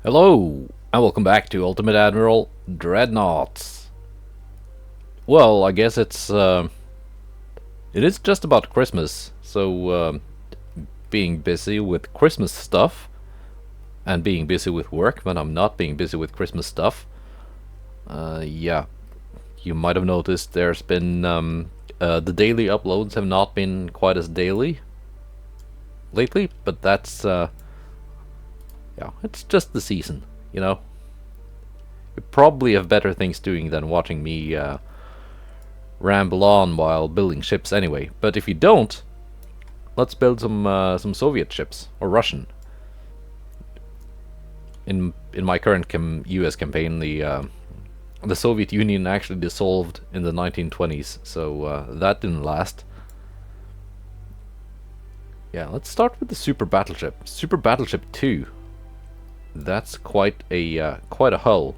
Hello, and welcome back to Ultimate Admiral Dreadnoughts. Well, I guess it is just about Christmas, so being busy with Christmas stuff and being busy with work when I'm not being busy with Christmas stuff. Yeah, you might have noticed there's been the daily uploads have not been quite as daily lately, but that's yeah, it's just the season, you know. You probably have better things doing than watching me ramble on while building ships anyway. But if you don't, let's build some Soviet ships or Russian. In my current U.S. campaign, the Soviet Union actually dissolved in the 1920s, so that didn't last. Yeah, let's start with the Super Battleship. Super Battleship 2. That's quite a hull.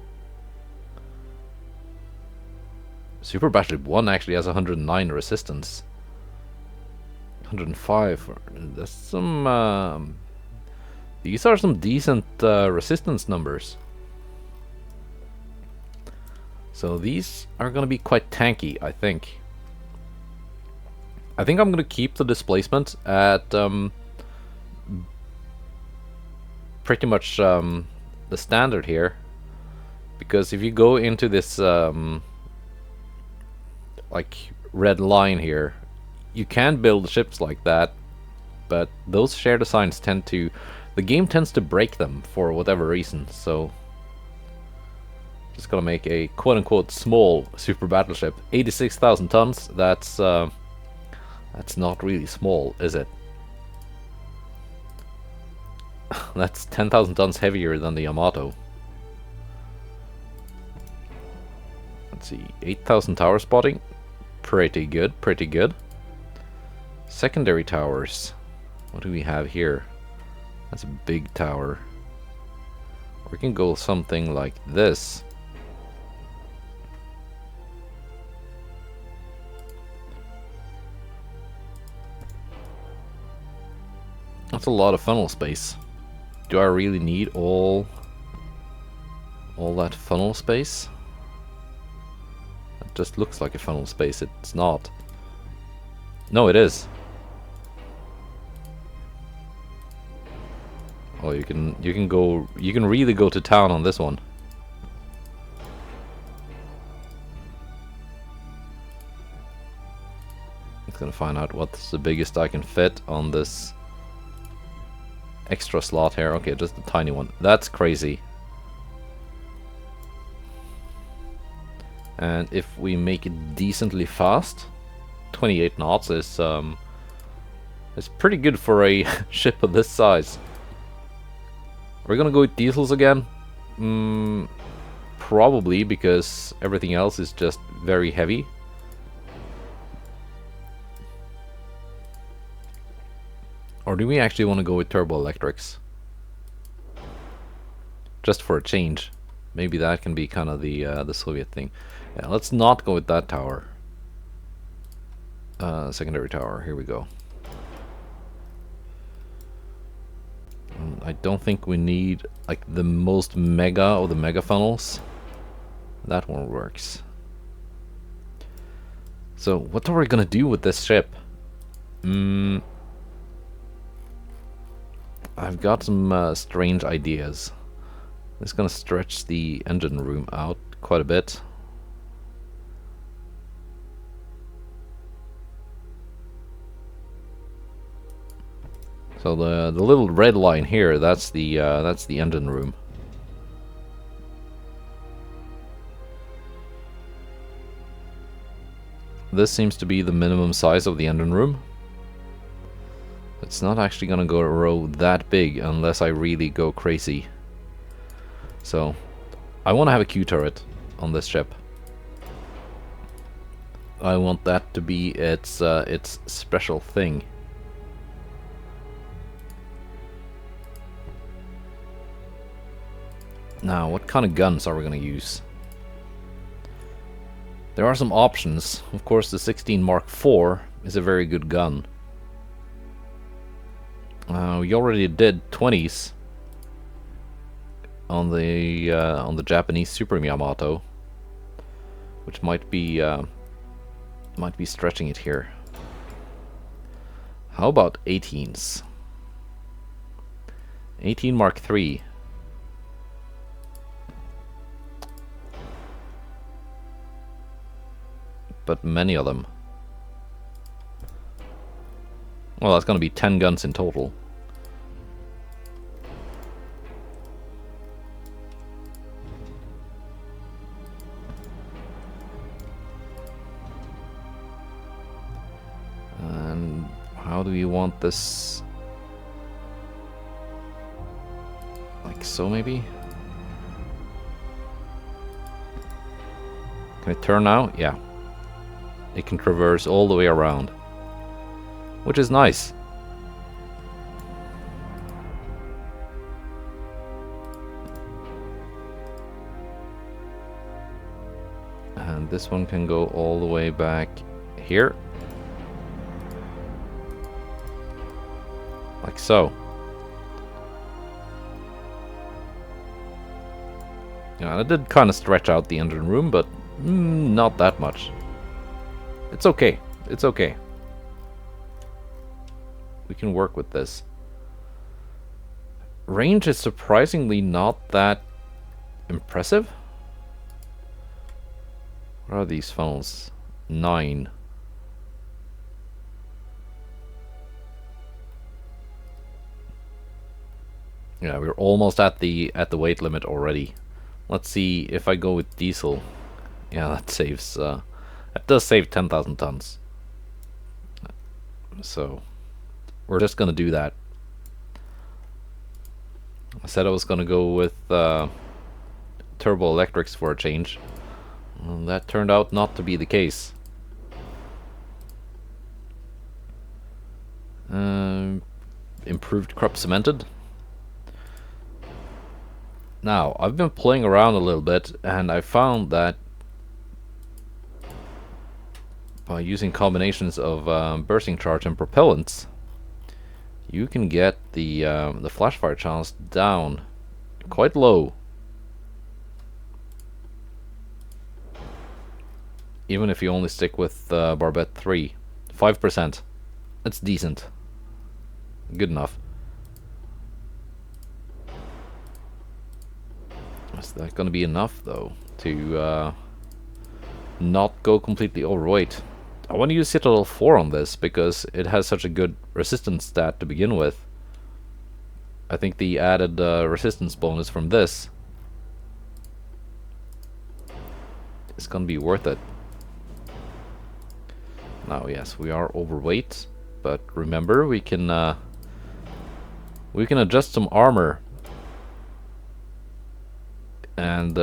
Super Battleship 1 actually has 109 resistance. 105. There's some. These are some decent resistance numbers. So these are gonna be quite tanky, I think. I think I'm gonna keep the displacement at pretty much the standard here, because if you go into this like red line here, you can build ships like that, but those share designs the game tends to break them for whatever reason. So just gonna make a quote-unquote small super battleship. 86,000 tons. That's not really small, is it? That's 10,000 tons heavier than the Yamato. Let's see, 8,000 tower spotting. Pretty good, pretty good. Secondary towers. What do we have here? That's a big tower. We can go something like this. That's a lot of funnel space. Do I really need all that funnel space? It just looks like a funnel space. It's not. No, it is. Oh, you can really go to town on this one. I'm gonna find out what's the biggest I can fit on this extra slot here. Okay, just a tiny one. That's crazy. And if we make it decently fast, 28 knots is pretty good for a ship of this size. We're gonna go with diesels again. Probably, because everything else is just very heavy. Or do we actually want to go with turbo electrics? Just for a change. Maybe that can be kind of the Soviet thing. Yeah, let's not go with that tower. Secondary tower, here we go. I don't think we need like the most mega or the mega funnels. That one works. So what are we gonna do with this ship? I've got some strange ideas. It's gonna stretch the engine room out quite a bit. So the little red line here, that's the engine room. This seems to be the minimum size of the engine room. It's not actually gonna grow that big unless I really go crazy. So I want to have a Q turret on this ship. I want that to be its special thing. Now, what kind of guns are we going to use? There are some options. Of course, the 16 Mark IV is a very good gun. We already did 20s on the Japanese Super Yamato, which might be stretching it here. How about 18s? 18 Mark III. But many of them. Well, that's going to be 10 guns in total. And how do we want this? Like so, maybe? Can it turn now? Yeah. It can traverse all the way around, which is nice. And this one can go all the way back here. Like so. Yeah, it did kind of stretch out the engine room, but not that much. It's okay. It's okay. We can work with this. Range is surprisingly not that impressive. What are these phones? 9. Yeah, we're almost at the weight limit already. Let's see if I go with diesel. Yeah, that saves. That does save 10,000 tons. So we're just gonna do that. I said I was gonna go with turbo electrics for a change. And that turned out not to be the case. Improved crop cemented. Now, I've been playing around a little bit, and I found that by using combinations of bursting charge and propellants, you can get the flash fire chance down quite low. Even if you only stick with Barbette 3. 5%. That's decent. Good enough. Is that going to be enough, though, to not go completely overweight? I want to use Citadel 4 on this, because it has such a good resistance stat to begin with. I think the added resistance bonus from this is going to be worth it. Now, yes, we are overweight, but remember, we can adjust some armor and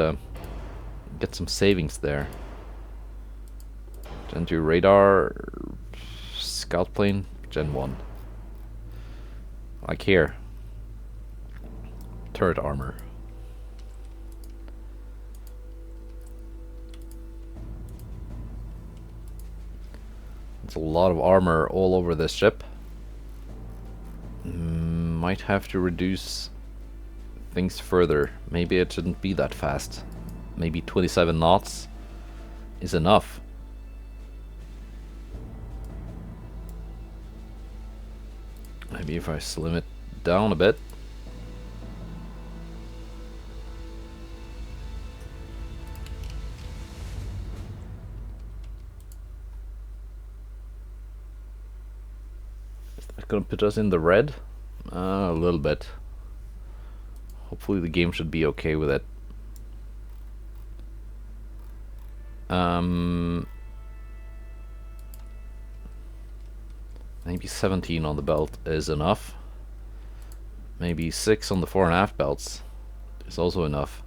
get some savings there. Gen 2 radar, scout plane, Gen 1. Like here. Turret armor. It's a lot of armor all over this ship. Might have to reduce things further. Maybe it shouldn't be that fast. Maybe 27 knots is enough. Maybe if I slim it down a bit. Is that gonna put us in the red? A little bit. Hopefully the game should be okay with it. Maybe 17 on the belt is enough. Maybe 6 on the fore and aft belts is also enough.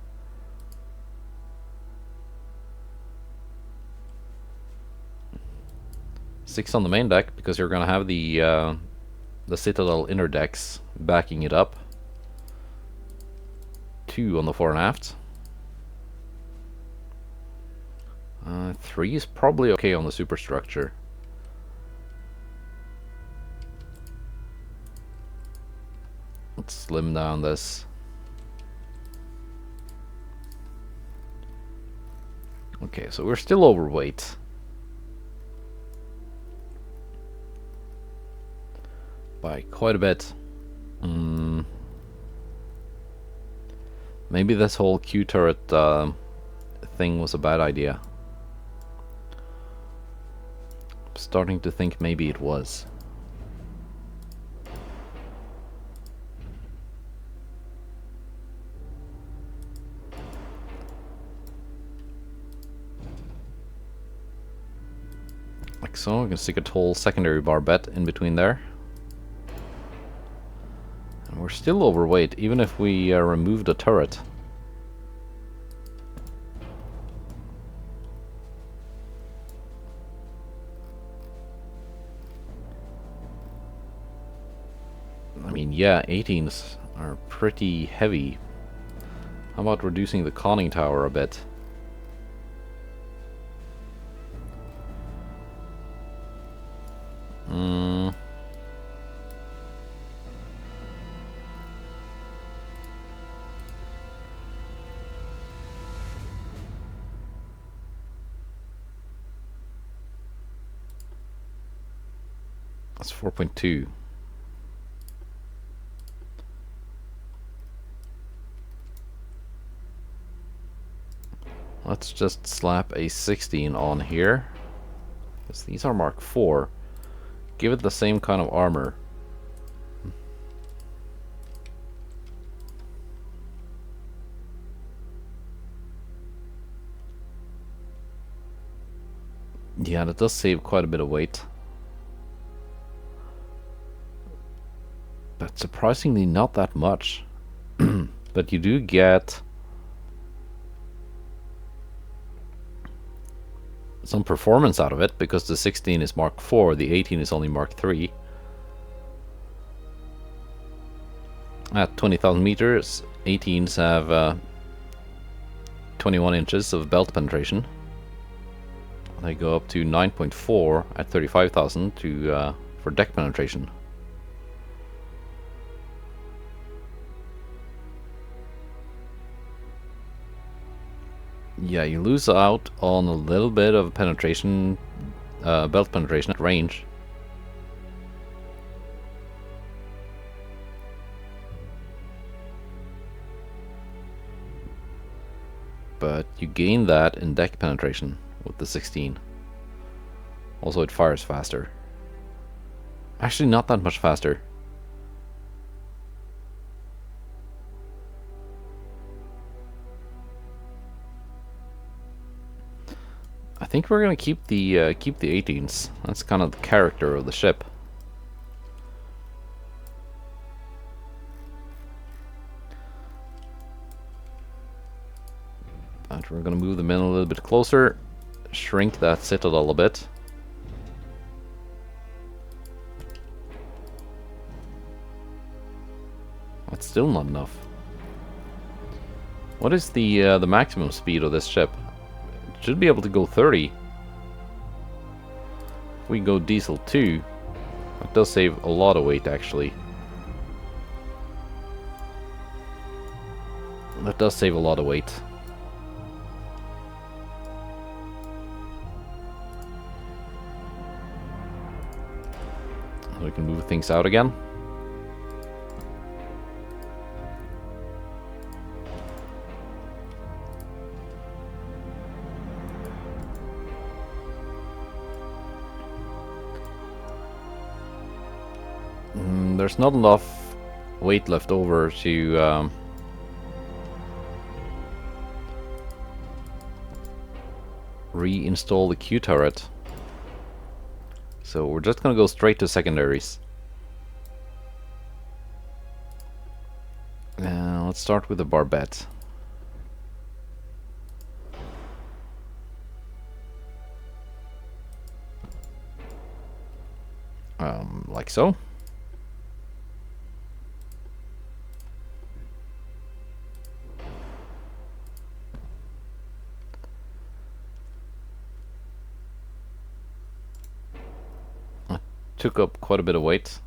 Six on the main deck, because you're gonna have the Citadel inner decks backing it up. 2 on the fore and aft. 3 is probably okay on the superstructure. Let's slim down this. Okay, so we're still overweight. By quite a bit. Maybe this whole Q turret thing was a bad idea. I'm starting to think maybe it was. Like so, I'm gonna stick a tall secondary barbette in between there. And we're still overweight, even if we remove the turret. I mean, yeah, 18s are pretty heavy. How about reducing the conning tower a bit? That's 4.2. Let's just slap a 16 on here, because these are Mark IV. Give it the same kind of armor. Yeah, that does save quite a bit of weight. But surprisingly not that much. But you do get some performance out of it, because the 16 is Mark IV, the 18 is only Mark III. At 20,000 meters, 18s have 21 inches of belt penetration. They go up to 9.4 at 35,000 to for deck penetration. Yeah, you lose out on a little bit of penetration, belt penetration at range. But you gain that in deck penetration with the 16. Also, it fires faster. Actually, not that much faster. I think we're gonna keep the 18s. That's kind of the character of the ship. But we're gonna move them in a little bit closer, shrink that citadel a bit. That's still not enough. What is the maximum speed of this ship? It should be able to go 30. If we go diesel 2, it does save a lot of weight actually. That does save a lot of weight. We can move things out again. There's not enough weight left over to reinstall the Q turret. So we're just gonna go straight to secondaries. Let's start with the barbette. Like so. Took up quite a bit of weight.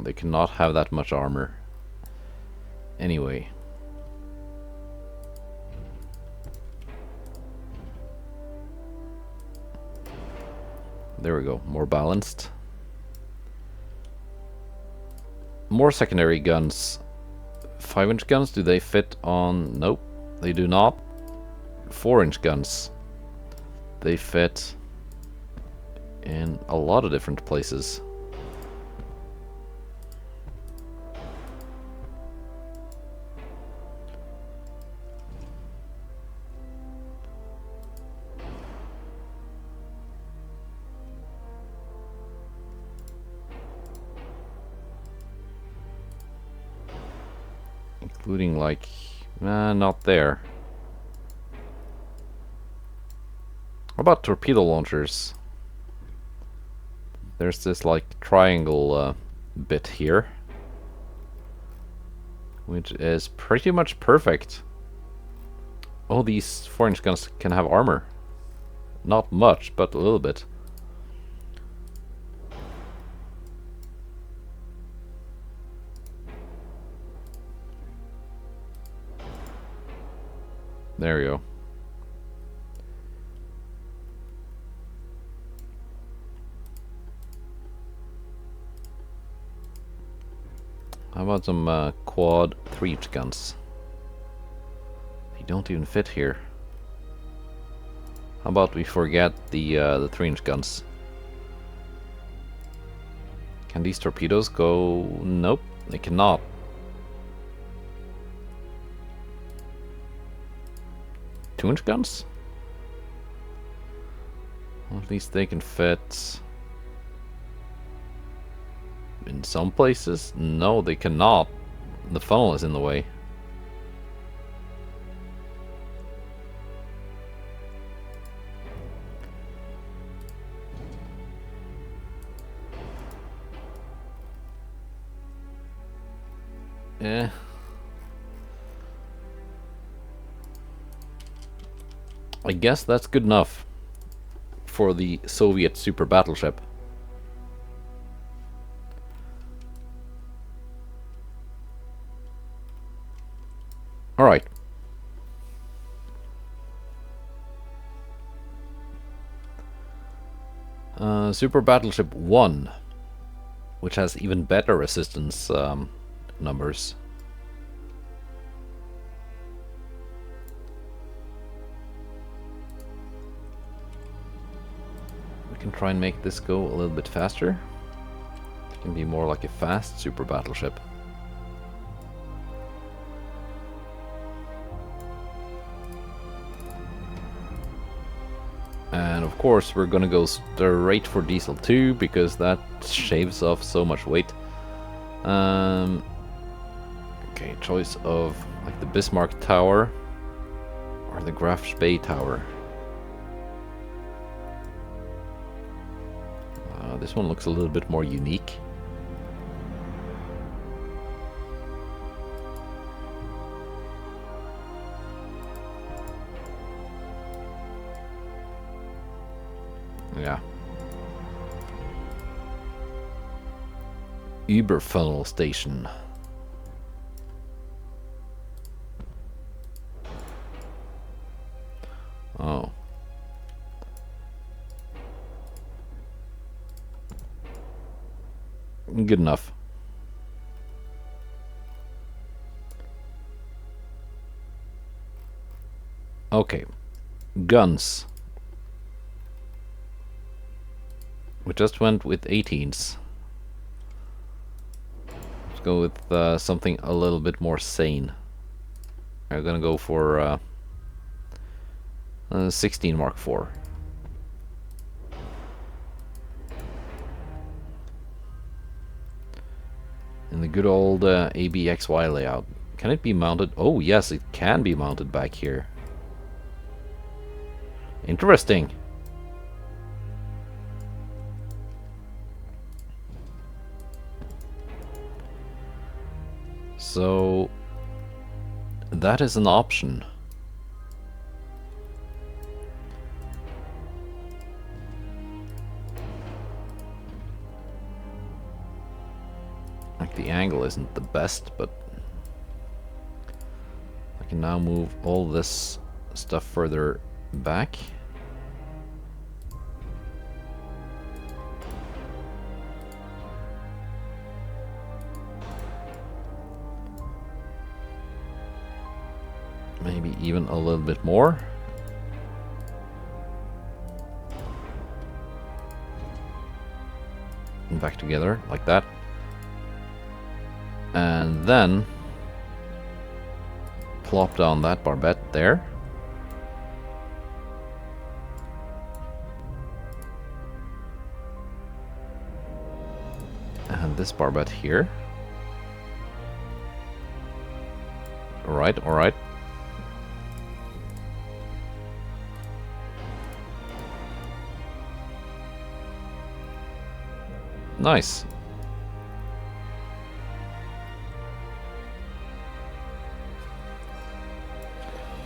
They cannot have that much armor. Anyway. There we go, more balanced. More secondary guns. 5-inch guns, do they fit on... Nope, they do not. 4-inch guns. They fit in a lot of different places. Including like, not there. How about torpedo launchers? There's this like triangle bit here, which is pretty much perfect. Oh, these 4-inch guns can have armor. Not much, but a little bit. There we go. How about some quad 3-inch guns? They don't even fit here. How about we forget the 3-inch guns? Can these torpedoes go? Nope, they cannot. Two-inch guns? Well, at least they can fit in some places. No, they cannot. The funnel is in the way. Eh. I guess that's good enough for the Soviet super battleship. Alright. Super Battleship 1, which has even better resistance numbers. We can try and make this go a little bit faster. It can be more like a fast super battleship. And of course we're gonna go straight for diesel 2 because that shaves off so much weight. Okay, choice of like the Bismarck Tower or the Graf Spee Tower. This one looks a little bit more unique. Yeah. Überfunnel Station. Oh. Good enough. Okay. Guns. We just went with 18s. Let's go with something a little bit more sane. I'm gonna go for 16 Mark IV. In the good old ABXY layout. Can it be mounted? Oh yes, it can be mounted back here. Interesting. So that is an option. Like, the angle isn't the best, but I can now move all this stuff further back. Maybe even a little bit more. And back together, like that. And then plop down that barbette there. And this barbette here. Alright, alright. Nice.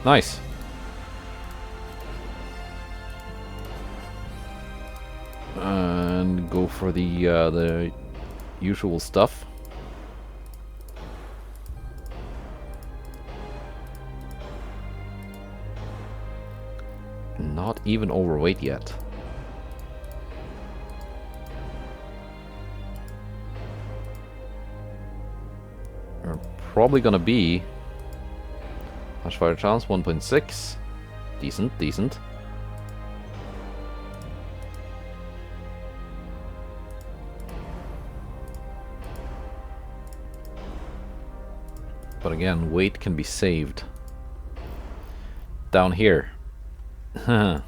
Nice. And go for the usual stuff. Not even overweight yet. We're probably gonna be Hash fire chance 1.6. Decent, decent. But again, weight can be saved. Down here. And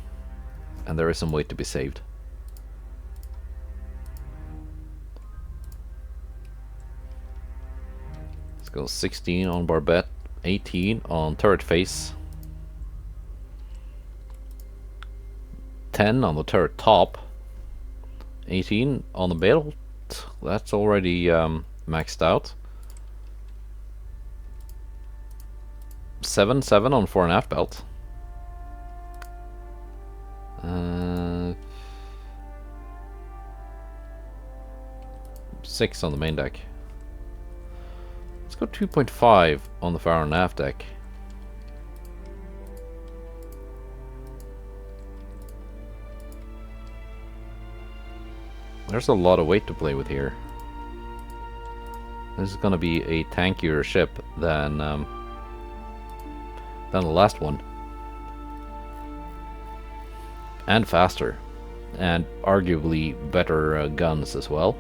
there is some weight to be saved. Let's go 16 on barbette, 18 on turret face, 10 on the turret top, 18 on the belt. That's already maxed out. 7 on fore and aft belt. 6 on the main deck. Let's go 2.5 on the fore and aft deck. There's a lot of weight to play with here. This is gonna be a tankier ship than the last one. And faster. And arguably better guns as well.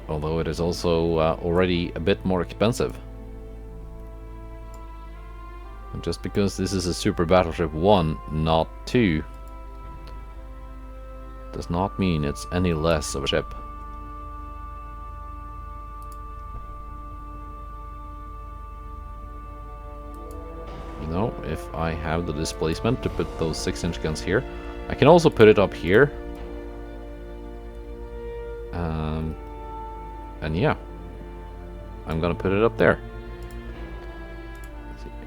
Although it is also already a bit more expensive. And just because this is a Super Battleship 1, not 2, does not mean it's any less of a ship. You know, if I have the displacement to put those 6-inch guns here, I can also put it up here. And yeah, I'm gonna put it up there.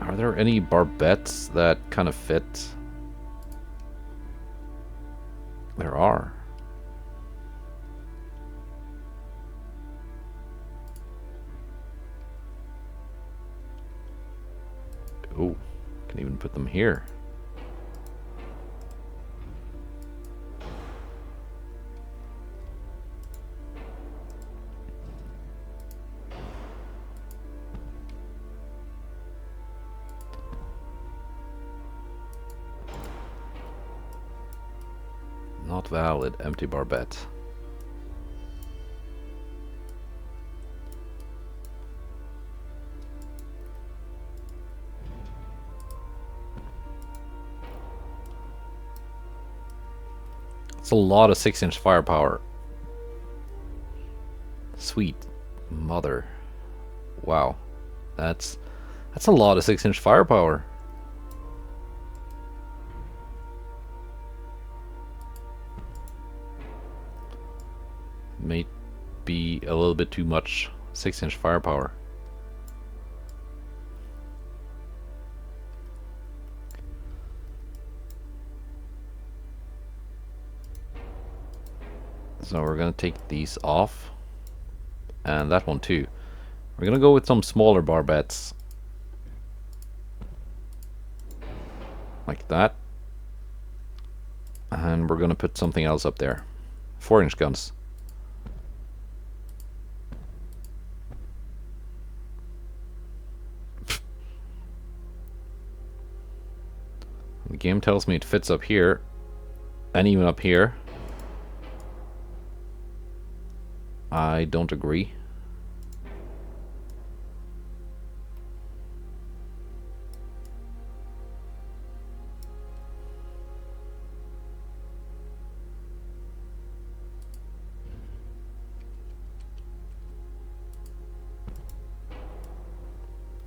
Are there any barbettes that kind of fit? There are. Oh, can even put them here. Not valid, empty barbette. It's a lot of 6-inch firepower. Sweet mother. Wow. That's a lot of 6-inch firepower. May be a little bit too much 6-inch firepower. So we're gonna take these off. and that one too. We're gonna go with some smaller barbettes. Like that. And we're gonna put something else up there. 4-inch guns. The game tells me it fits up here. And even up here. I don't agree.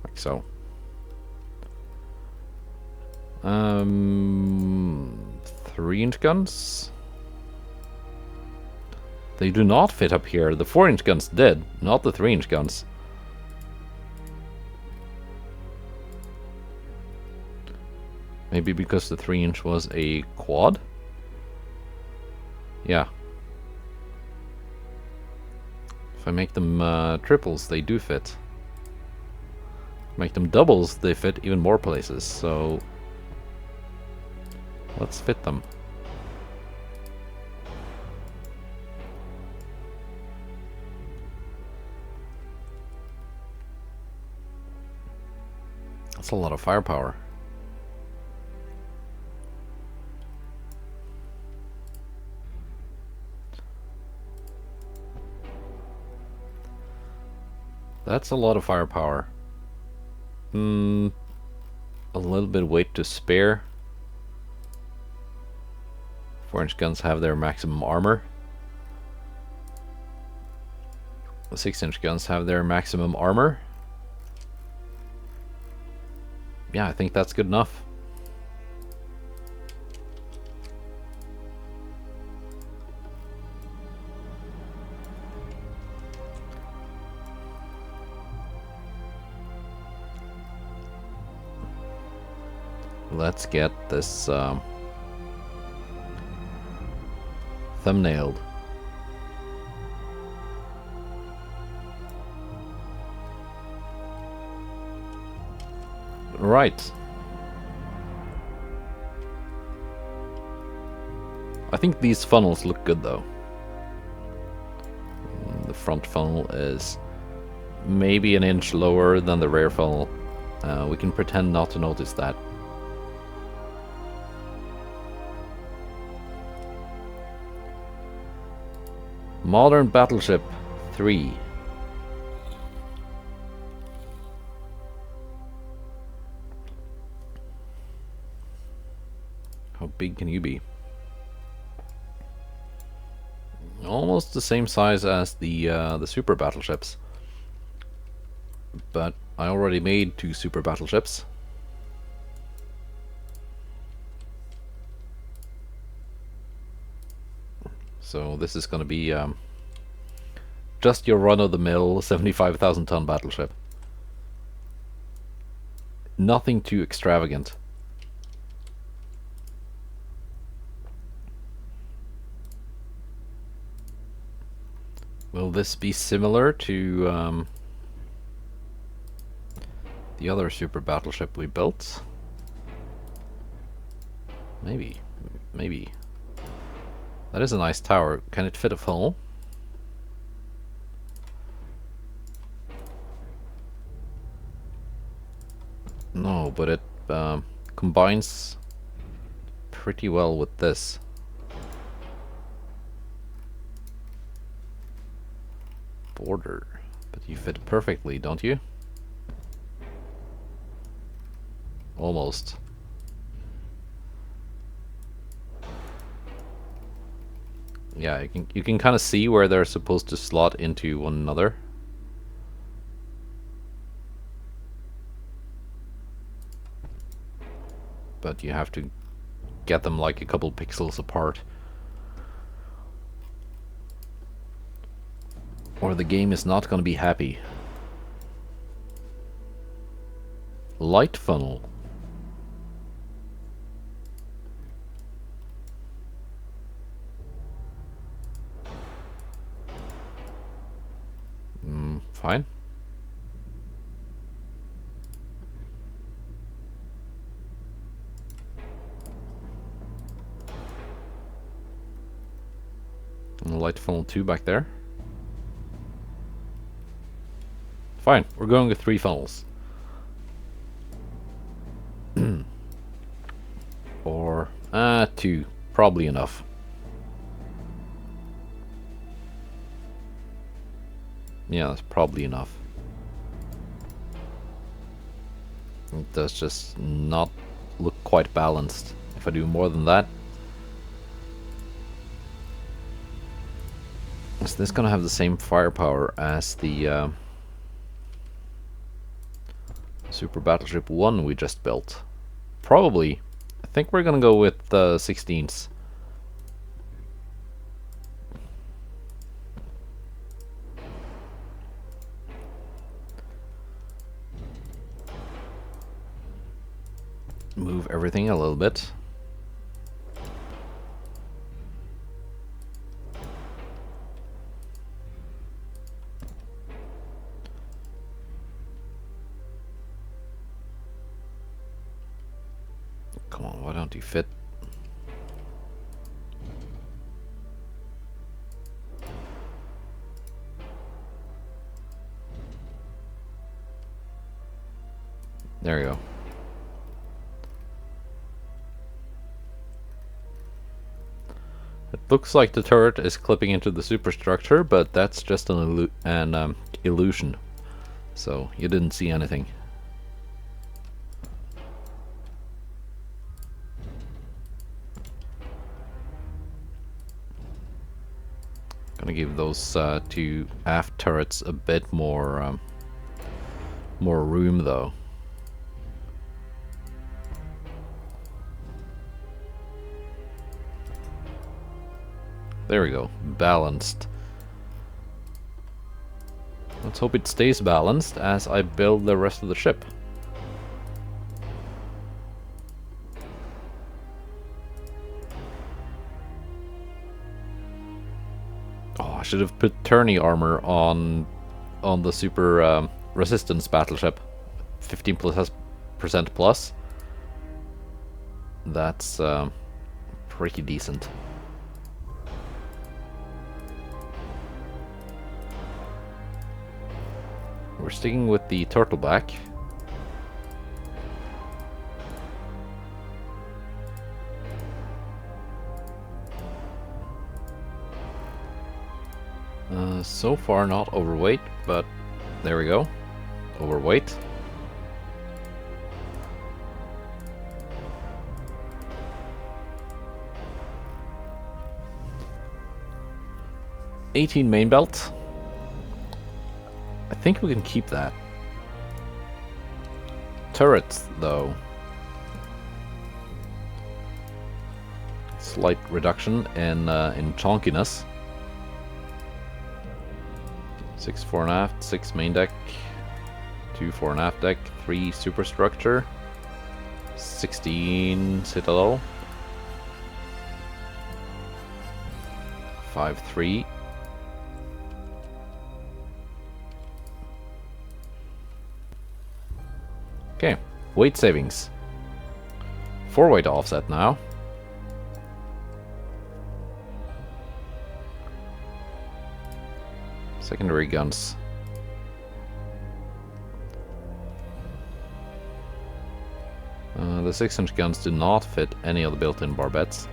Like so. 3-inch guns? They do not fit up here. The 4-inch guns did, not the 3-inch guns. Maybe because the 3-inch was a quad? Yeah. If I make them triples, they do fit. Make them doubles, they fit even more places, so let's fit them. That's a lot of firepower. That's a lot of firepower. A little bit of weight to spare. 4-inch guns have their maximum armor. The 6-inch guns have their maximum armor. Yeah, I think that's good enough. Let's get this thumbnailed. Right. I think these funnels look good though. The front funnel is maybe an inch lower than the rear funnel. We can pretend not to notice that. Modern Battleship 3. How big can you be? Almost the same size as the super battleships. But I already made 2 super battleships. So this is going to be just your run-of-the-mill 75,000 ton battleship. Nothing too extravagant. Will this be similar to the other super battleship we built? Maybe. Maybe. That is a nice tower. Can it fit a funnel? No, but it combines pretty well with this. Border. But you fit perfectly, don't you? Almost. Yeah, you can kind of see where they're supposed to slot into one another. But you have to get them like a couple pixels apart, or the game is not going to be happy. Light funnel. Fine. And light funnel 2 back there. Fine, we're going with 3 funnels. Or 2, probably enough. Yeah, that's probably enough. It does just not look quite balanced. If I do more than that, is this gonna have the same firepower as the Super Battleship 1 we just built? Probably. I think we're gonna go with 16s. Move everything a little bit. Come on, why don't you fit? There you go. It looks like the turret is clipping into the superstructure, but that's just an illusion. So you didn't see anything. Gonna give those 2 aft turrets a bit more room, though. There we go, balanced. Let's hope it stays balanced as I build the rest of the ship. Oh, I should have put tourney armor on the super resistance battleship. 15% plus. That's pretty decent. We're sticking with the turtleback. So far not overweight, but there we go. Overweight. $18 main belt. I think we can keep that. Turrets, though. Slight reduction in chonkiness. 6 fore and aft, 6 main deck, 2 fore and aft deck, 3 superstructure, 16 citadel, 5-3. Okay, weight savings. 4 weight offset now. Secondary guns. The 6-inch guns do not fit any of the built-in barbettes.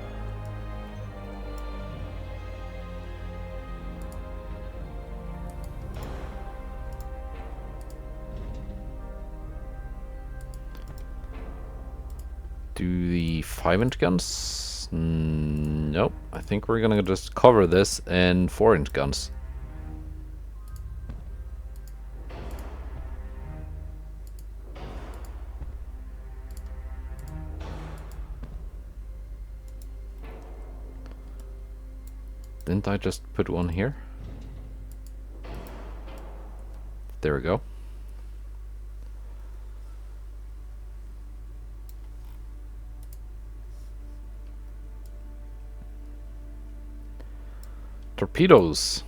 Do the 5-inch guns? Nope. I think we're gonna just cover this in 4-inch guns. Didn't I just put one here? There we go. Torpedoes.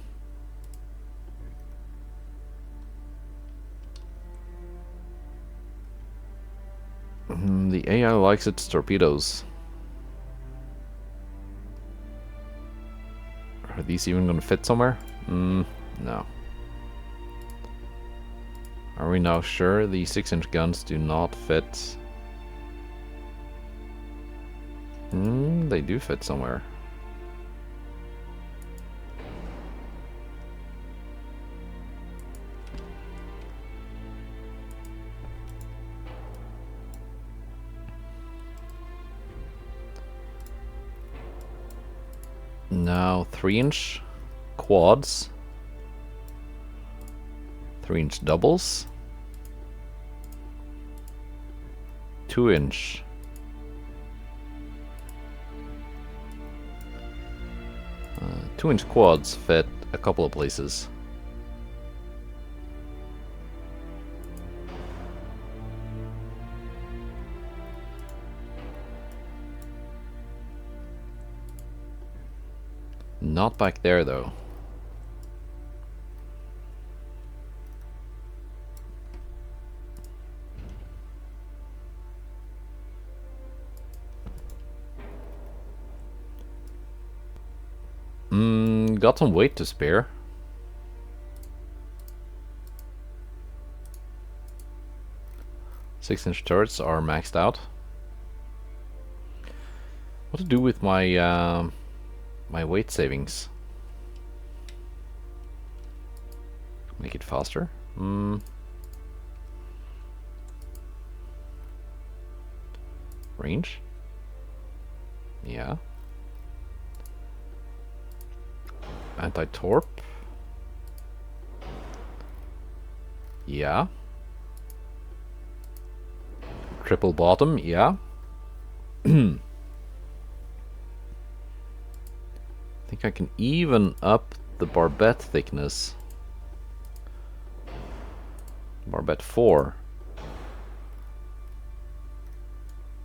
likes its torpedoes. Are these even gonna fit somewhere? No. Are we now sure the 6-inch guns do not fit? They do fit somewhere. Now 3-inch quads, 3-inch doubles, 2-inch. 2-inch quads fit a couple of places. Not back there though. Got some weight to spare. Six-inch turrets are maxed out. What to do with my my weight savings? Make it faster? Range? Yeah. Anti-torp? Yeah. Triple bottom? Yeah. I think I can even up the barbette thickness. Barbette 4.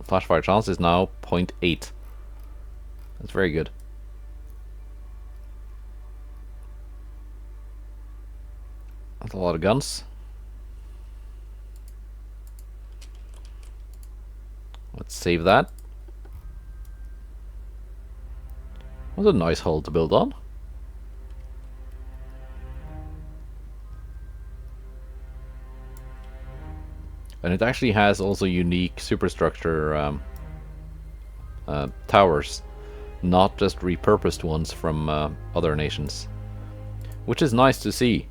Flash fire chance is now 0.8. That's very good. That's a lot of guns. Let's save that. What a nice hull to build on. And it actually has also unique superstructure towers, not just repurposed ones from other nations, which is nice to see.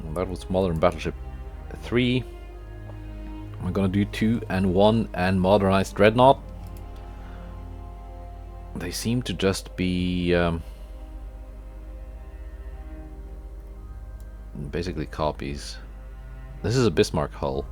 Well, that was modern battleship 3. I'm gonna do 2 and 1 and modernized Dreadnought. They seem to just be basically copies. This is a Bismarck hull.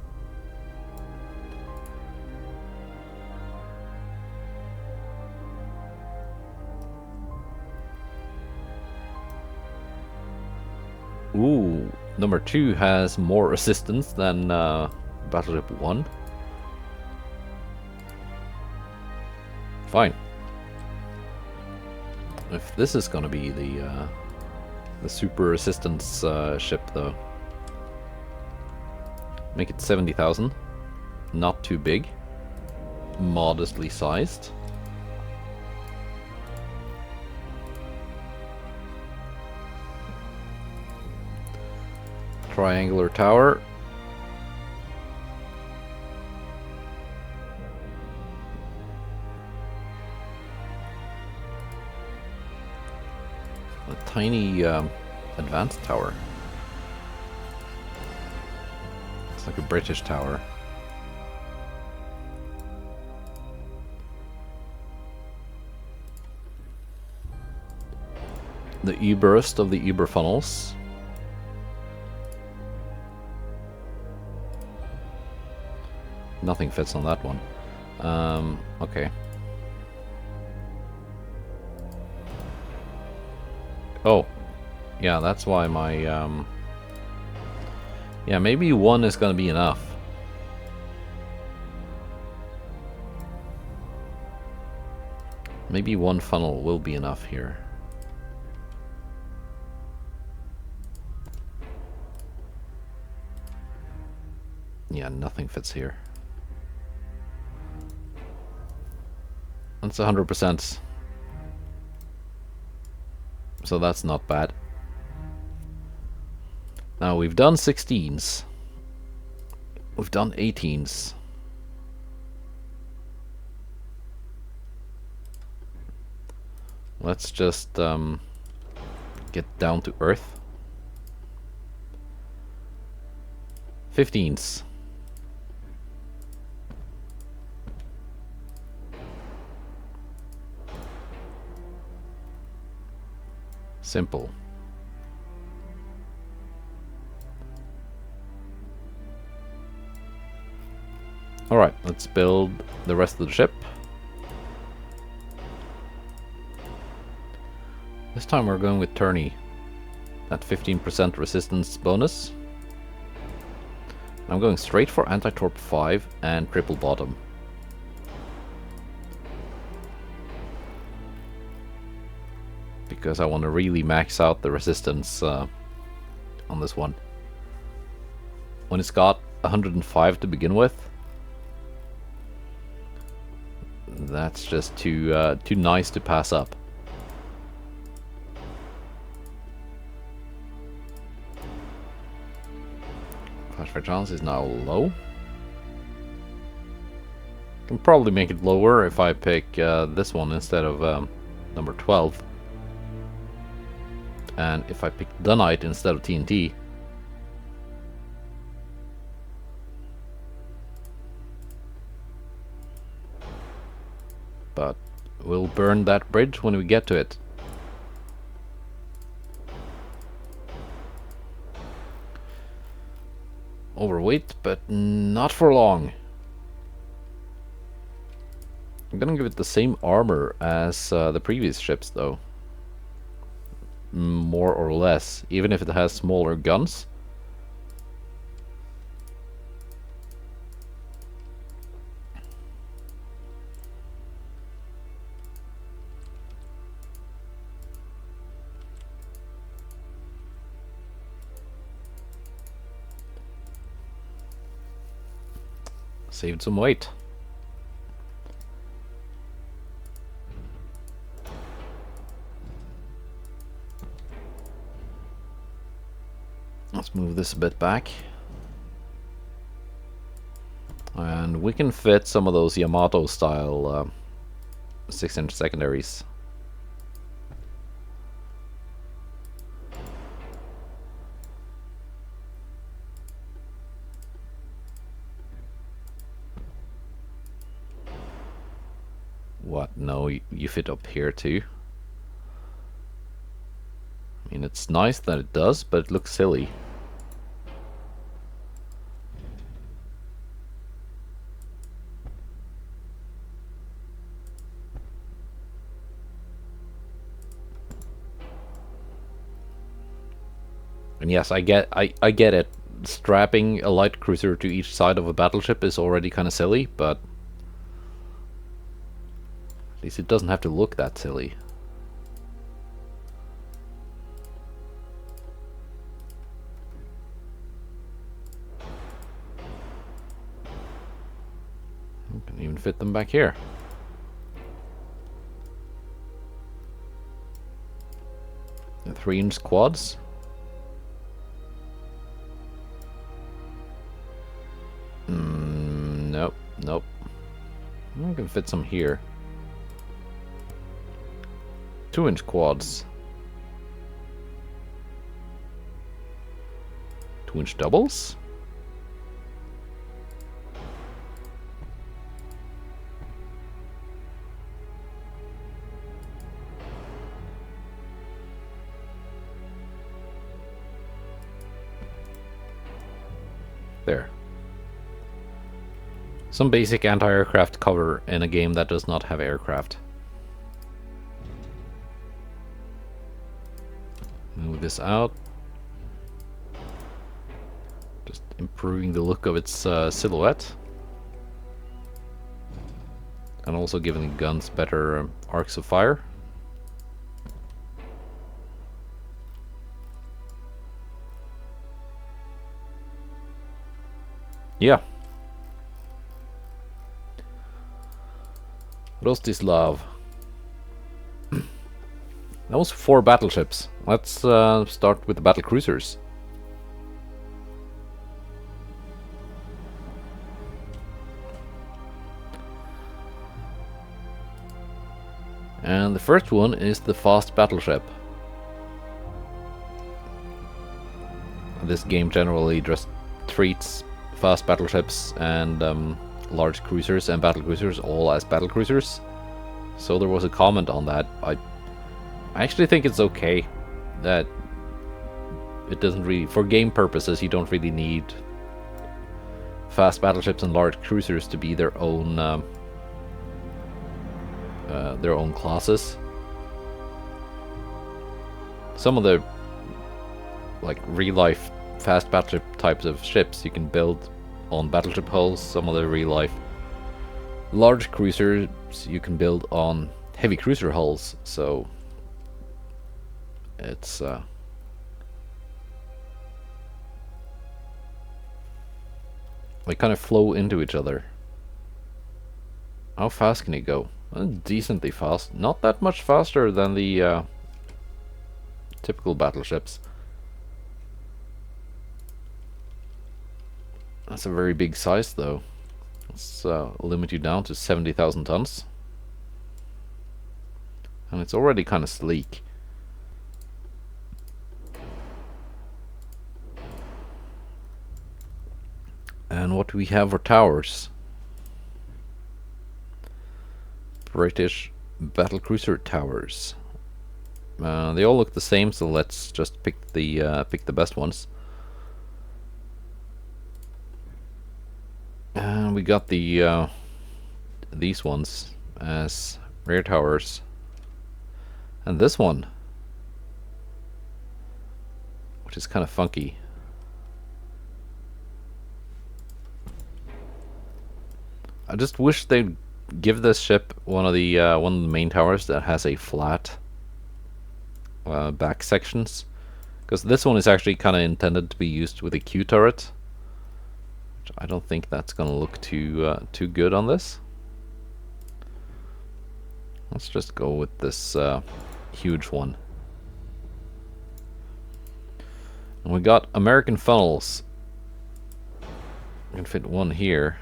Ooh, number 2 has more assistance than Battleship 1. Fine. If this is gonna be the super assistance ship, though, make it 70,000. Not too big. Modestly sized. Triangular tower. A tiny advanced tower. It's like a British tower. The E-burst of the Uber funnels. Nothing fits on that one. Okay. Oh, yeah, that's why my, yeah, maybe 1 is gonna be enough. Maybe 1 funnel will be enough here. Yeah, nothing fits here. That's 100%. So that's not bad. Now we've done 16s. We've done 18s. Let's just get down to earth. 15s. Simple. Alright, let's build the rest of the ship. This time we're going with tourney. That 15% resistance bonus. I'm going straight for anti-torp 5 and triple bottom. Because I want to really max out the resistance on this one. When it's got 105 to begin with, that's just too nice to pass up. Fire chance is now low. Can probably make it lower if I pick this one instead of number 12. And if I pick Dunite instead of TNT. But we'll burn that bridge when we get to it. Overweight, but not for long. I'm gonna give it the same armor as the previous ships though. More or less, even if it has smaller guns. Saved some weight. Let's move this a bit back. And we can fit some of those Yamato style 6-inch secondaries. What? No, you fit up here too. I mean, it's nice that it does, but it looks silly. And yes, I get it. Strapping a light cruiser to each side of a battleship is already kind of silly, but at least it doesn't have to look that silly. You can even fit them back here. The 3-inch quads. Nope, nope. I can fit some here. 2-inch quads. 2-inch doubles? There. Some basic anti-aircraft cover in a game that does not have aircraft. Move this out. Just improving the look of its silhouette. And also giving the guns better arcs of fire. Yeah. Rostislav. That was 4 battleships. Let's start with the battle cruisers. And the first one is the fast battleship. This game generally just treats fast battleships and large cruisers and battle cruisers all as battle cruisers. So there was a comment on that. I actually think it's okay that it doesn't really, for game purposes, you don't really need fast battleships and large cruisers to be their own classes. Some of the like real life fast battleship types of ships you can build on battleship hulls. Some of the real life large cruisers you can build on heavy cruiser hulls. So it's they kind of flow into each other. How fast can it go? Decently fast. Not that much faster than the typical battleships. That's a very big size though. Let's limit you down to 70,000 tons. And it's already kind of sleek. And what do we have for towers? British battlecruiser towers. They all look the same, so let's just pick the best ones. And we got the these ones as rear towers, and this one, which is kind of funky. I just wish they'd give this ship one of the main towers that has a flat back sections, because this one is actually kind of intended to be used with a Q turret. Which I don't think that's gonna look too good on this. Let's just go with this huge one. And we got American funnels. We can fit one here.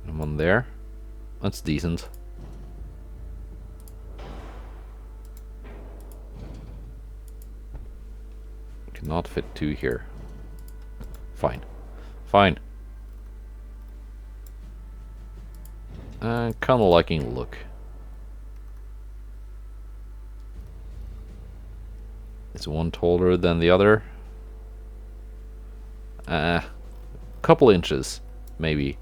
And one there. That's decent. Cannot fit 2 here. Fine. Fine. Kind of liking the look. Is one taller than the other? Couple inches, maybe.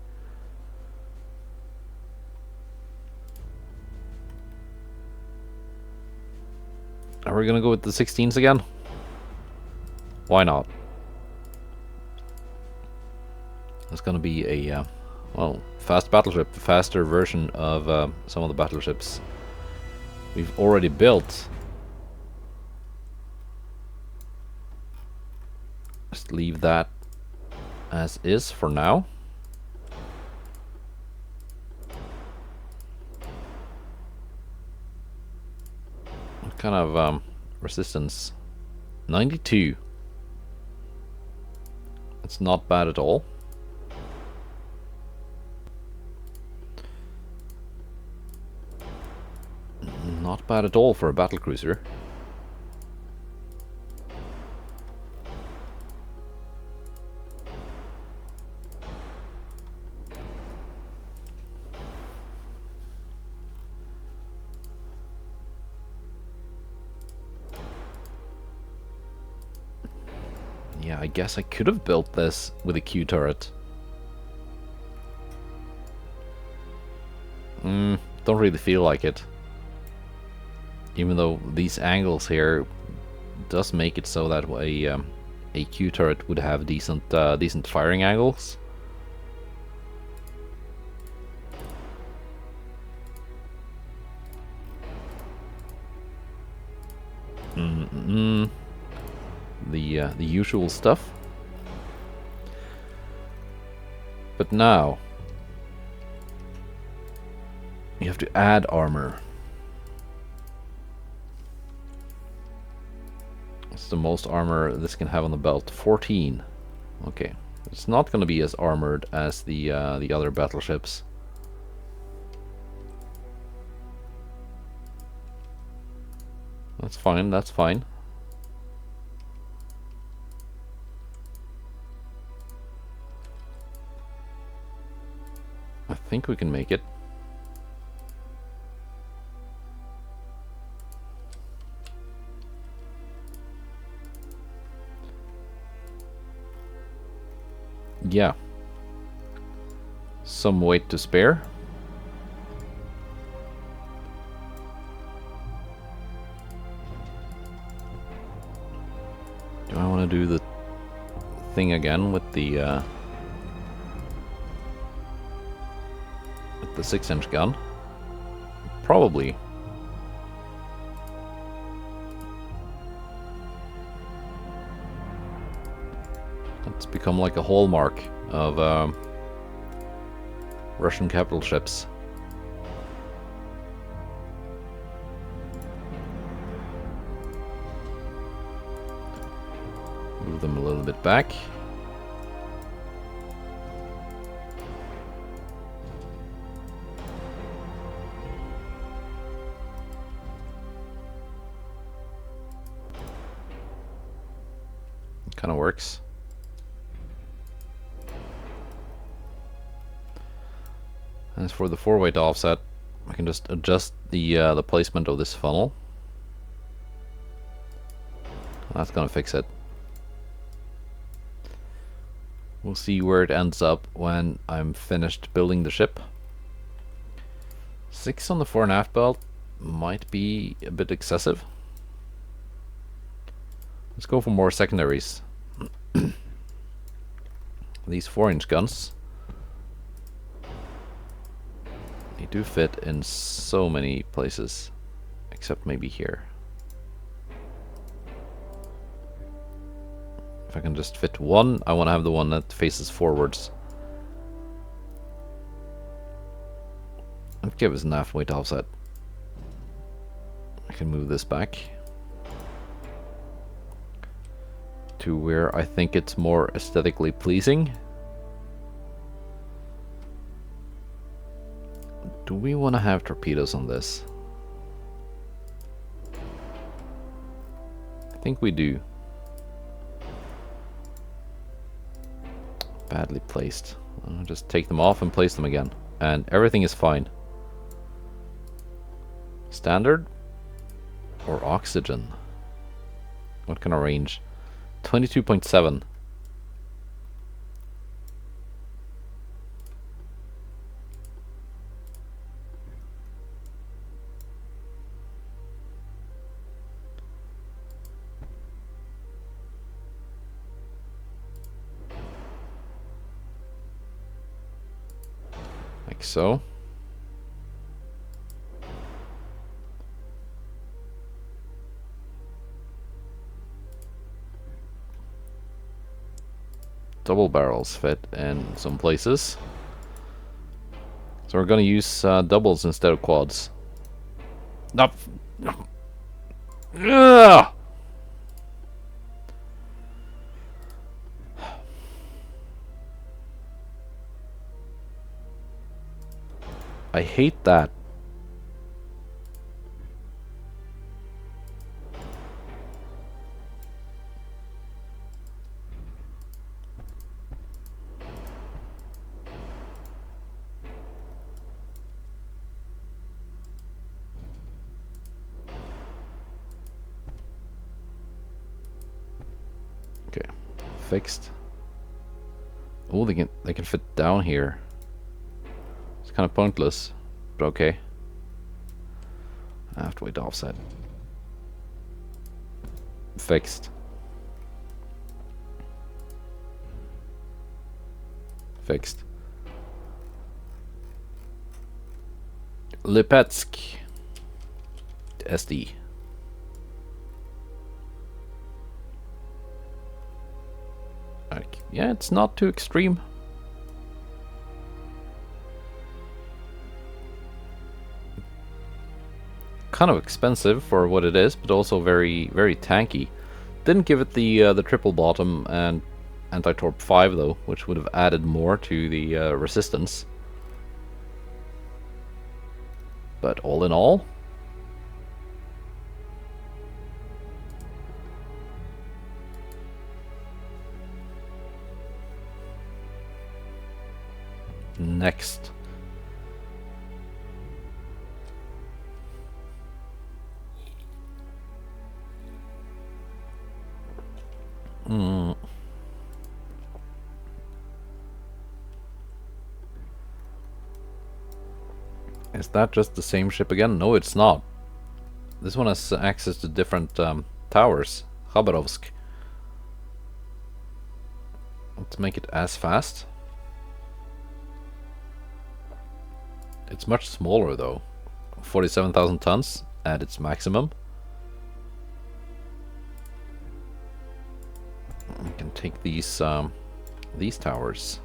Are we gonna go with the 16s again? Why not? It's gonna be a well, fast battleship, a faster version of some of the battleships we've already built. Just leave that as is for now. What kind of resistance? 92. It's not bad at all. Not bad at all for a battlecruiser. Yeah, I guess I could have built this with a Q turret. Don't really feel like it. Even though these angles here does make it so that a Q turret would have decent firing angles. The usual stuff. But now you have to add armor. It's the most armor this can have on the belt. 14. Okay, it's not going to be as armored as the other battleships. That's fine. That's fine. I think we can make it. Yeah. Some weight to spare. Do I want to do the thing again with the 6-inch gun? Probably. It's become like a hallmark of Russian capital ships. Move them a little bit back. Kind of works. As for the 4-weight offset, I can just adjust the placement of this funnel. That's gonna fix it. We'll see where it ends up when I'm finished building the ship. 6 on the fore and aft belt might be a bit excessive. Let's go for more secondaries. These 4-inch guns, they do fit in so many places, except maybe here. If I can just fit one, I want to have the one that faces forwards. Let's give us an aft weight offset. I can move this back to where I think it's more aesthetically pleasing. Do we want to have torpedoes on this? I think we do. Badly placed. I'll just take them off and place them again, and everything is fine. Standard or oxygen? What kind of range? 22.7. Like so. Double barrels fit in some places. So we're going to use doubles instead of quads. No. Ugh! I hate that. Okay, fixed. Oh, they can fit down here. It's kind of pointless, but okay. I have to wait to offset. Fixed. Fixed. Lipetsk. SD. Yeah, it's not too extreme. Kind of expensive for what it is, but also very, very tanky. Didn't give it the triple bottom and anti-torp 5 though, which would have added more to the resistance. But all in all, next. Is that just the same ship again? No, it's not. This one has access to different towers. Khabarovsk. Let's make it as fast. It's much smaller though. 47,000 tons at its maximum. We can take these towers.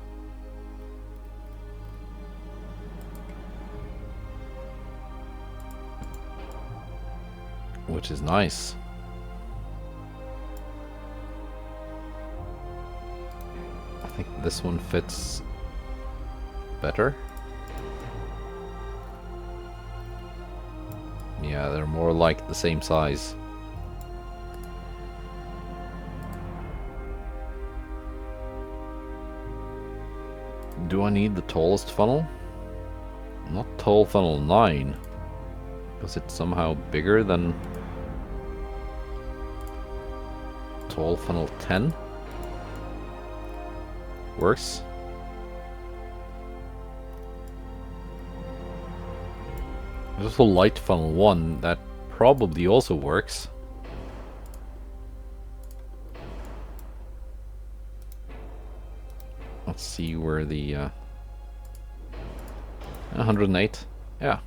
Which is nice. I think this one fits better. Yeah, they're more like the same size. Do I need the tallest funnel? Not tall funnel 9. Because it's somehow bigger than tall funnel 10. Works. There's also light funnel 1 that probably also works. Let's see where the 108. Yeah,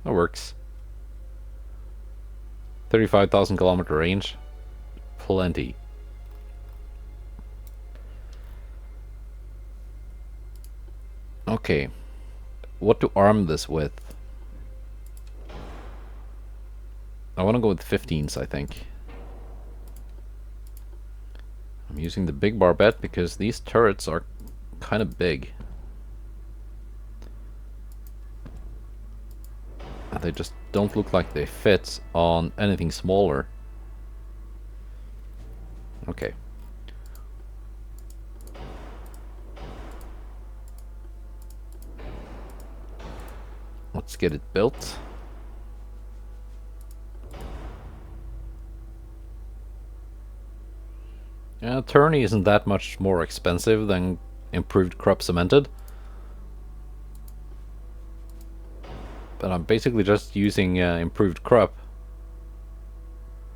that works. 35,000 kilometer range. Plenty. Okay. What to arm this with? I want to go with 15s, I think. I'm using the big barbette because these turrets are kind of big. And they just don't look like they fit on anything smaller. Okay. Let's get it built. Tourney isn't that much more expensive than improved Krupp cemented. But I'm basically just using improved Krupp.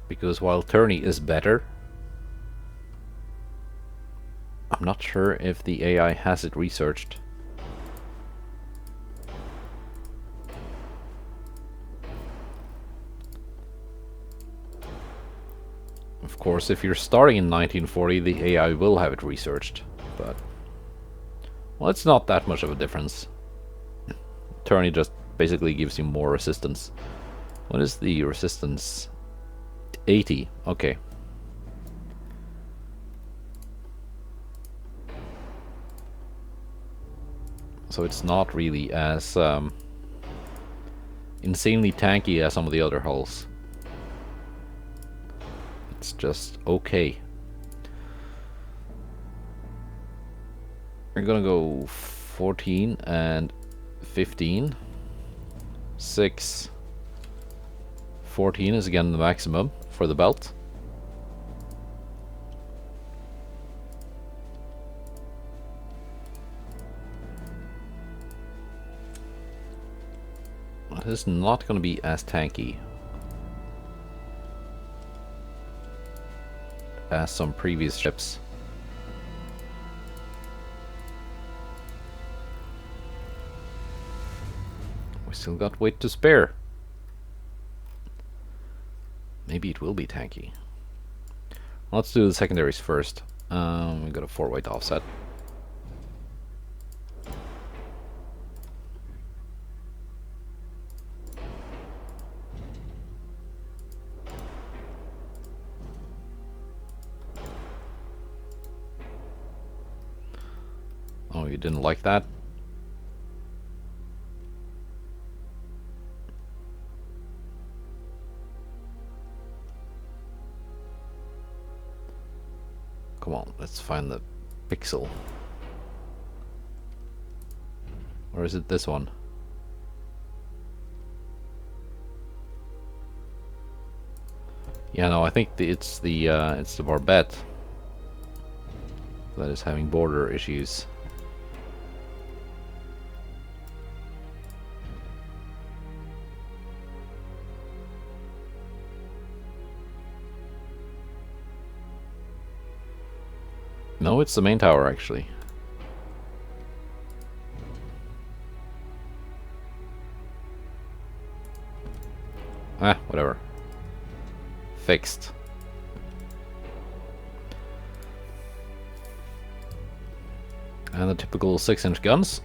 Because while Tourney is better, I'm not sure if the AI has it researched. Of course, if you're starting in 1940, the AI will have it researched, but well, it's not that much of a difference. Tourney just basically gives you more resistance. What is the resistance? 80. Okay. So it's not really as insanely tanky as some of the other hulls. It's just okay. We're gonna go 14 and 15. 6. 14 is again the maximum for the belt. It is not going to be as tanky as some previous ships. We still got weight to spare. Maybe it will be tanky. Let's do the secondaries first. We got a 4-weight offset. Oh, you didn't like that? Come on, let's find the pixel. Or is it this one? Yeah, no, I think it's the barbette that is having border issues. No, it's the main tower actually. Ah, whatever. Fixed. And the typical 6-inch guns.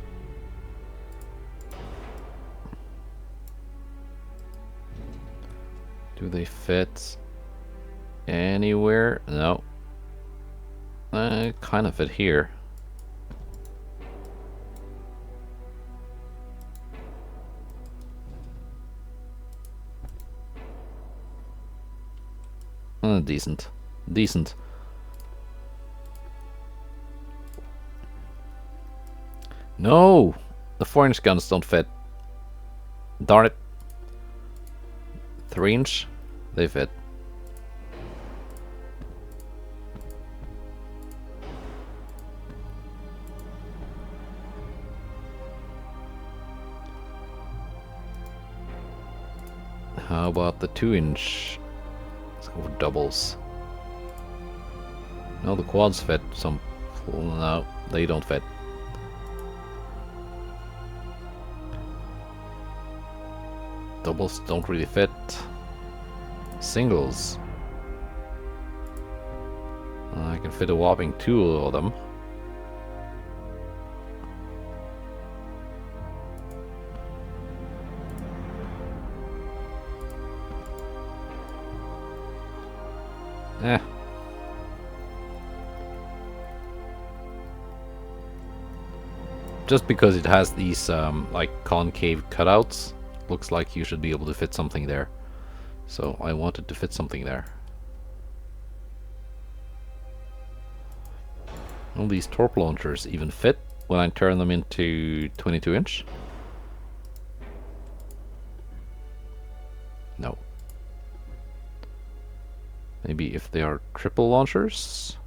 Do they fit anywhere? No. Kind of fit here. Decent. Decent. No! The 4-inch guns don't fit. Darn it. 3-inch? They fit. How about the 2-inch? Let's go for doubles. No, the quads fit. Some... No, they don't fit. Doubles don't really fit. Singles. I can fit a whopping 2 of them. Eh. Just because it has these like concave cutouts, looks like you should be able to fit something there. So I wanted to fit something there. All these torp launchers even fit when I turn them into 22-inch. No. Maybe if they are triple launchers?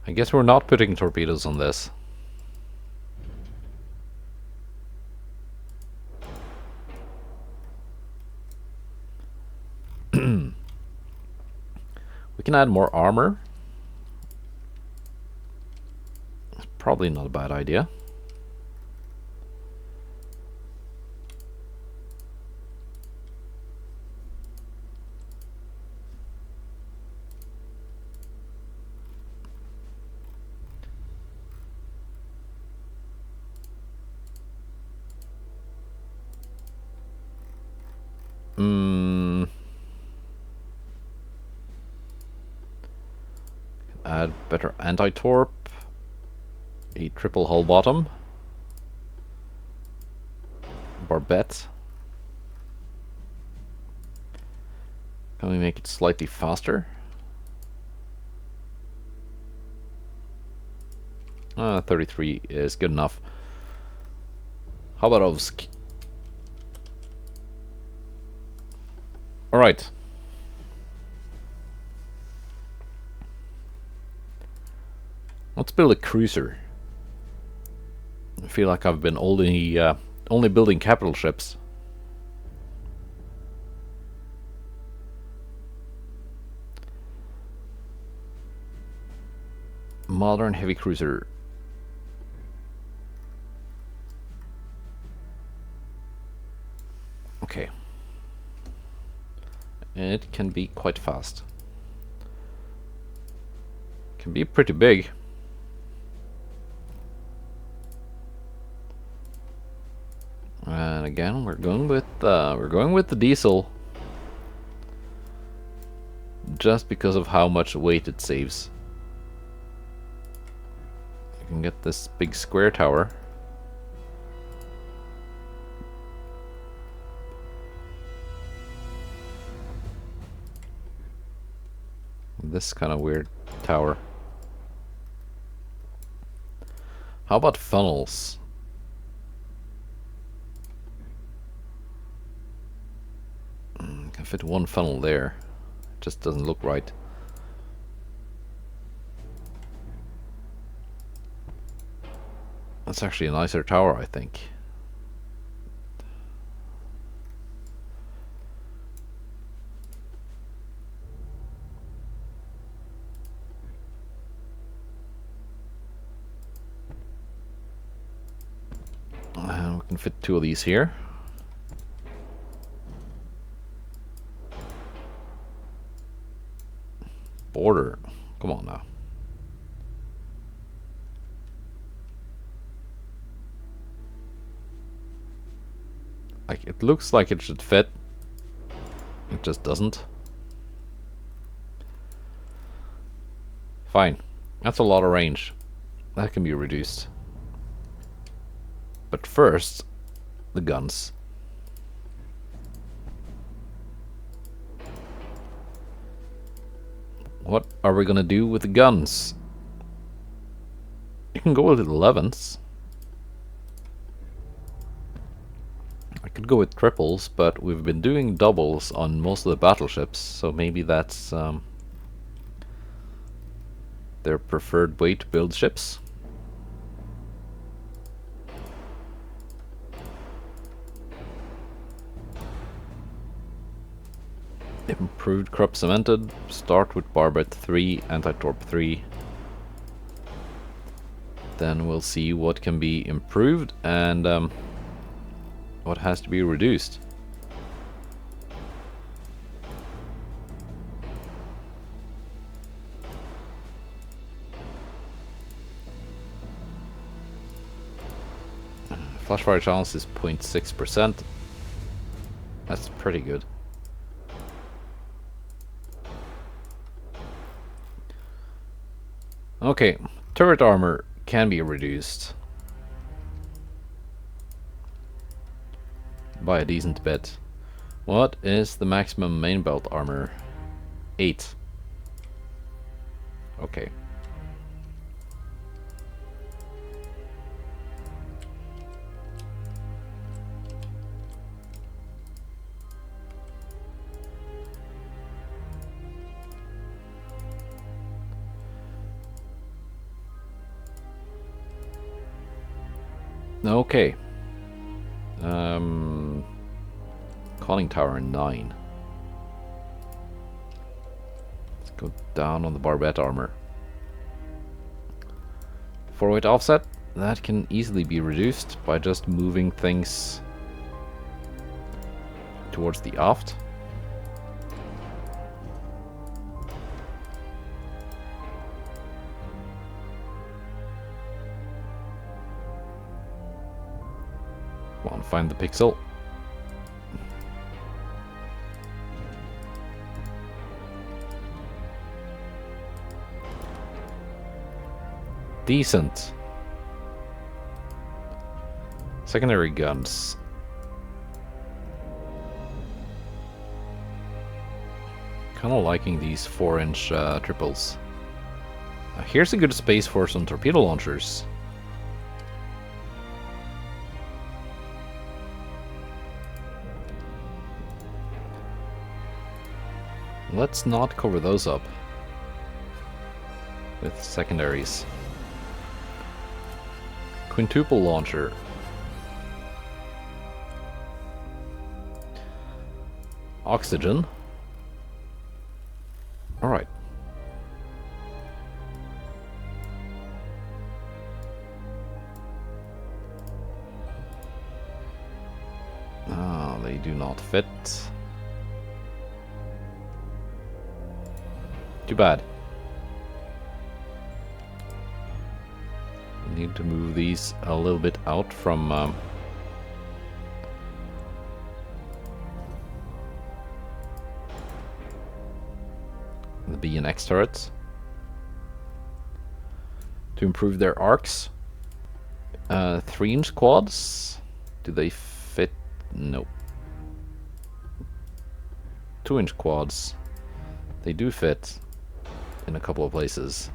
I guess we're not putting torpedoes on this. We can add more armor. It's probably not a bad idea. Add better anti-torp. A triple hull bottom. Barbette. Can we make it slightly faster? 33 is good enough. How about Ovsk? Alright. Let's build a cruiser. I feel like I've been only building capital ships. Modern heavy cruiser. Okay. it can be quite fast. Can be pretty big. And again, we're going with the diesel, just because of how much weight it saves. You can get this big square tower. This kind of weird tower. How about funnels? Can fit one funnel there. It just doesn't look right. That's actually a nicer tower, I think. We can fit two of these here. Border. Come on now. Like, it looks like it should fit. It just doesn't. Fine. That's a lot of range. That can be reduced. But first, the guns. What are we gonna do with the guns? You can go with 11s. I could go with triples, but we've been doing doubles on most of the battleships, so maybe that's their preferred way to build ships. Improved crop cemented. Start with barbette 3, anti-torp 3. Then we'll see what can be improved and what has to be reduced. Flash fire chance is 0.6%. That's pretty good. Okay, turret armor can be reduced by a decent bit. What is the maximum main belt armor? 8. Okay. Okay. Conning tower 9. Let's go down on the barbette armor. 4-weight offset. That can easily be reduced by just moving things towards the aft. Come on, find the pixel. Decent. Secondary guns. Kinda liking these 4-inch triples. Here's a good space for some torpedo launchers. Let's not cover those up with secondaries. Quintuple launcher. Oxygen. Alright. Ah, they do not fit. Too bad. Need to move these a little bit out from the B and X turrets to improve their arcs. 3-inch quads. Do they fit? No. 2-inch quads. They do fit in a couple of places.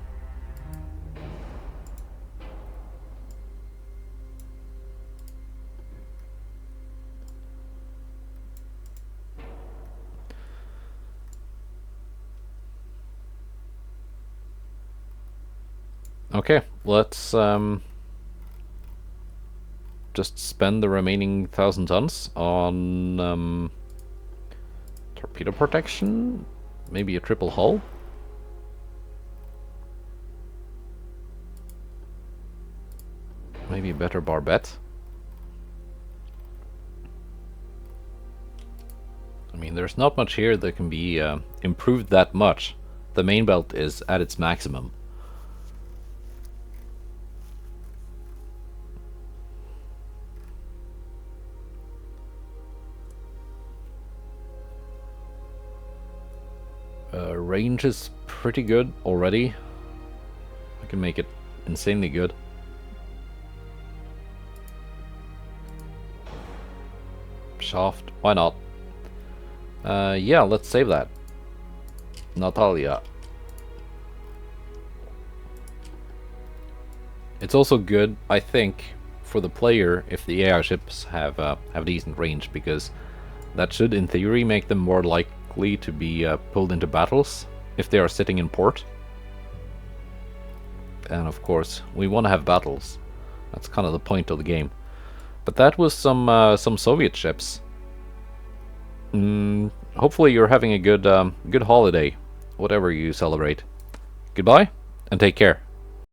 Okay, let's just spend the remaining 1,000 tons on torpedo protection, maybe a triple hull. Maybe a better barbette. I mean, there's not much here that can be improved that much. The main belt is at its maximum. Range is pretty good already. I can make it insanely good. Shaft, why not? Yeah, let's save that. Natalia. It's also good, I think, for the player if the AI ships have decent range, because that should, in theory, make them more likely to be pulled into battles if they are sitting in port. And of course, we want to have battles. That's kind of the point of the game. But that was some Soviet ships. Hopefully you're having a good good holiday, whatever you celebrate. Goodbye, and take care.